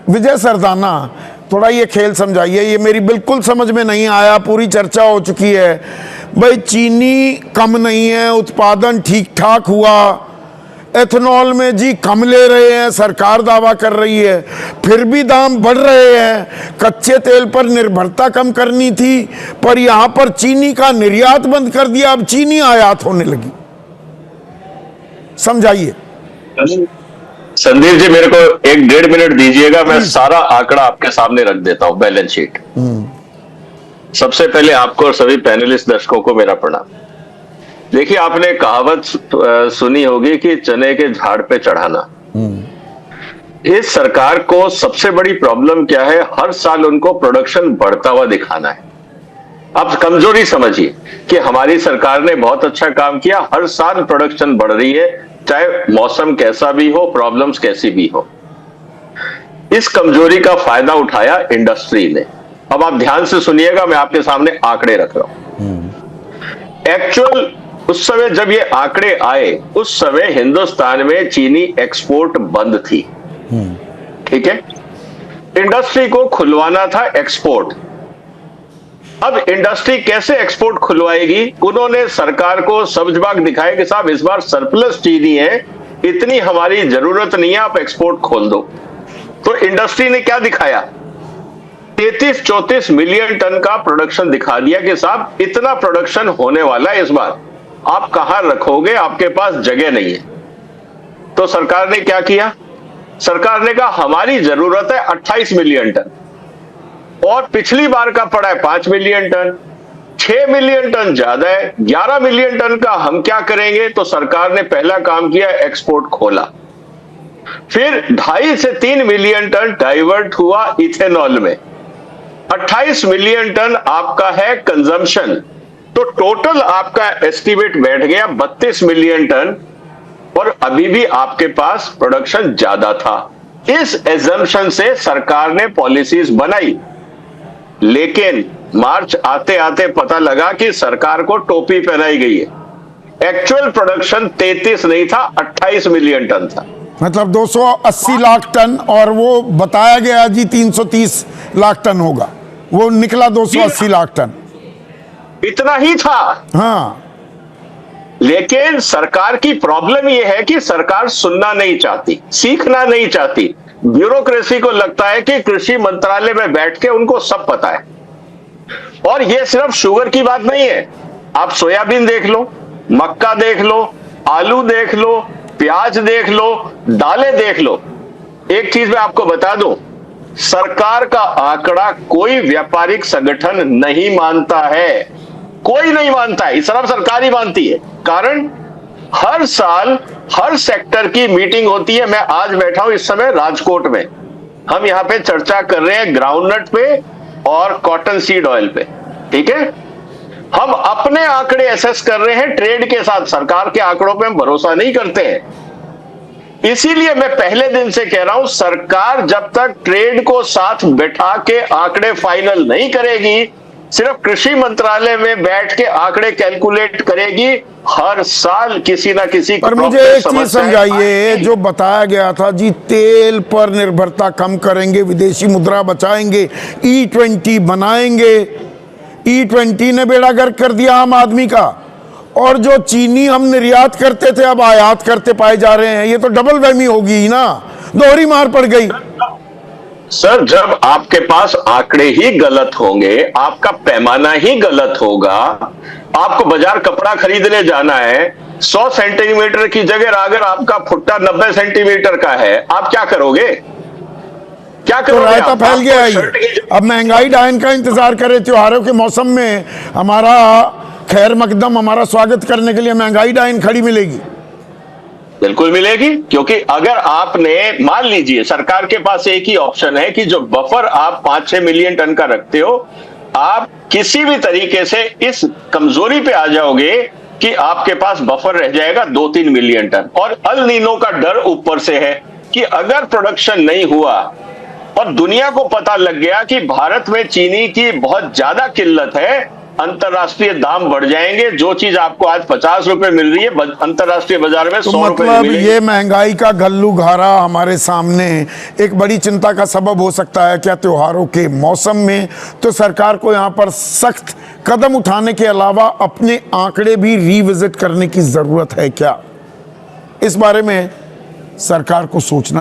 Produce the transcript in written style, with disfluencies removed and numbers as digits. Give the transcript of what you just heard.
विजय सरदाना, थोड़ा ये खेल समझाइए, ये मेरी बिल्कुल समझ में नहीं आया। पूरी चर्चा हो चुकी है भाई, चीनी कम नहीं है, उत्पादन ठीक ठाक हुआ, एथेनॉल में जी कम ले रहे हैं, सरकार दावा कर रही है, फिर भी दाम बढ़ रहे हैं। कच्चे तेल पर निर्भरता कम करनी थी, पर यहां पर चीनी का निर्यात बंद कर दिया, अब चीनी आयात होने लगी। समझाइए। संदीप जी, मेरे को 1-1.5 मिनट दीजिएगा, मैं सारा आंकड़ा आपके सामने रख देता हूं, बैलेंस शीट। सबसे पहले आपको और सभी पैनलिस्ट दर्शकों को मेरा प्रणाम। देखिए, आपने कहावत सुनी होगी कि चने के झाड़ पे चढ़ाना। इस सरकार को सबसे बड़ी प्रॉब्लम क्या है, हर साल उनको प्रोडक्शन बढ़ता हुआ दिखाना है। आप कमजोरी समझिए कि हमारी सरकार ने बहुत अच्छा काम किया, हर साल प्रोडक्शन बढ़ रही है, चाहे मौसम कैसा भी हो, प्रॉब्लम्स कैसी भी हो। इस कमजोरी का फायदा उठाया इंडस्ट्री ने। अब आप ध्यान से सुनिएगा, मैं आपके सामने आंकड़े रख रहा हूं। एक्चुअल उस समय जब ये आंकड़े आए, उस समय हिंदुस्तान में चीनी एक्सपोर्ट बंद थी। ठीक है, इंडस्ट्री को खुलवाना था एक्सपोर्ट। अब इंडस्ट्री कैसे एक्सपोर्ट खुलवाएगी? उन्होंने सरकार को सब्ज-बाग दिखाया कि साहब इस बार सरप्लस चीनी है, इतनी हमारी जरूरत नहीं है, आप एक्सपोर्ट खोल दो। तो इंडस्ट्री ने क्या दिखाया? 33-34 मिलियन टन का प्रोडक्शन दिखा दिया कि साहब इतना प्रोडक्शन होने वाला है इस बार, आप कहां रखोगे, आपके पास जगह नहीं है। तो सरकार ने क्या किया? सरकार ने कहा हमारी जरूरत है 28 मिलियन टन, और पिछली बार का पड़ा है 5 मिलियन टन, 6 मिलियन टन ज्यादा है, 11 मिलियन टन का हम क्या करेंगे? तो सरकार ने पहला काम किया, एक्सपोर्ट खोला। फिर 2.5 से 3 मिलियन टन डाइवर्ट हुआ इथेनॉल में, 28 मिलियन टन आपका है कंजम्पशन, तो टोटल आपका एस्टिमेट बैठ गया 32 मिलियन टन, और अभी भी आपके पास प्रोडक्शन ज्यादा था। इस एजम्पशन से सरकार ने पॉलिसीज बनाई, लेकिन मार्च आते आते पता लगा कि सरकार को टोपी पहनाई गई है। एक्चुअल प्रोडक्शन 33 नहीं था, 28 मिलियन टन था, मतलब 280 लाख टन, और वो बताया गया जी 330 लाख टन होगा, वो निकला 280 लाख टन, इतना ही था। हाँ, लेकिन सरकार की प्रॉब्लम यह है कि सरकार सुनना नहीं चाहती, सीखना नहीं चाहती। ब्यूरोक्रेसी को लगता है कि कृषि मंत्रालय में बैठ के उनको सब पता है। और यह सिर्फ शुगर की बात नहीं है, आप सोयाबीन देख लो, मक्का देख लो, आलू देख लो, प्याज देख लो, दालें देख लो। एक चीज मैं आपको बता दूं, सरकार का आंकड़ा कोई व्यापारिक संगठन नहीं मानता है, कोई नहीं मानता है, सिर्फ सरकार ही मानती है। कारण हर साल हर सेक्टर की मीटिंग होती है। मैं आज बैठा हूं इस समय राजकोट में, हम यहां पे चर्चा कर रहे हैं ग्राउंडनट पे और कॉटन सीड ऑयल पे। ठीक है, हम अपने आंकड़े एसेस कर रहे हैं ट्रेड के साथ, सरकार के आंकड़ों पे हम भरोसा नहीं करते हैं। इसीलिए मैं पहले दिन से कह रहा हूं, सरकार जब तक ट्रेड को साथ बैठा के आंकड़े फाइनल नहीं करेगी, सिर्फ कृषि मंत्रालय में बैठ के आंकड़े कैलकुलेट करेगी, हर साल किसी ना किसी पर मुझे एक चीज समझाइए, जो बताया गया था जी तेल पर निर्भरता कम करेंगे, विदेशी मुद्रा बचाएंगे, E20 बनाएंगे, E20 ने बेड़ा गर्क कर दिया आम आदमी का, और जो चीनी हम निर्यात करते थे अब आयात करते पाए जा रहे हैं, ये तो डबल वहमी होगी ना, दोहरी मार पड़ गई। सर, जब आपके पास आंकड़े ही गलत होंगे, आपका पैमाना ही गलत होगा, आपको बाजार कपड़ा खरीदने जाना है, 100 सेंटीमीटर की जगह अगर आपका फुट्टा 90 सेंटीमीटर का है, आप क्या करोगे? क्या करोगे? तो रायता फैल गया है। अब महंगाई डायन का इंतजार करें, त्योहारों के मौसम में हमारा खैर मकदम, हमारा स्वागत करने के लिए महंगाई डायन खड़ी मिलेगी। बिल्कुल मिलेगी, क्योंकि अगर आपने मान लीजिए सरकार के पास एक ही ऑप्शन है कि जो बफर आप 5-6 मिलियन टन का रखते हो, आप किसी भी तरीके से इस कमजोरी पे आ जाओगे कि आपके पास बफर रह जाएगा 2-3 मिलियन टन। और अल नीनो का डर ऊपर से है कि अगर प्रोडक्शन नहीं हुआ और दुनिया को पता लग गया कि भारत में चीनी की बहुत ज्यादा किल्लत है, अंतरराष्ट्रीय दाम बढ़ जाएंगे। जो चीज आपको आज 50 रुपए मिल रही है अंतरराष्ट्रीय बाजार में तो 100 रुपए में मतलब मिलेगी। ये महंगाई का गल्लूघारा हमारे सामने एक बड़ी चिंता का सबब हो सकता है क्या त्योहारों के मौसम में? तो सरकार को यहाँ पर सख्त कदम उठाने के अलावा अपने आंकड़े भी रिविजिट करने की जरूरत है क्या? इस बारे में सरकार को सोचना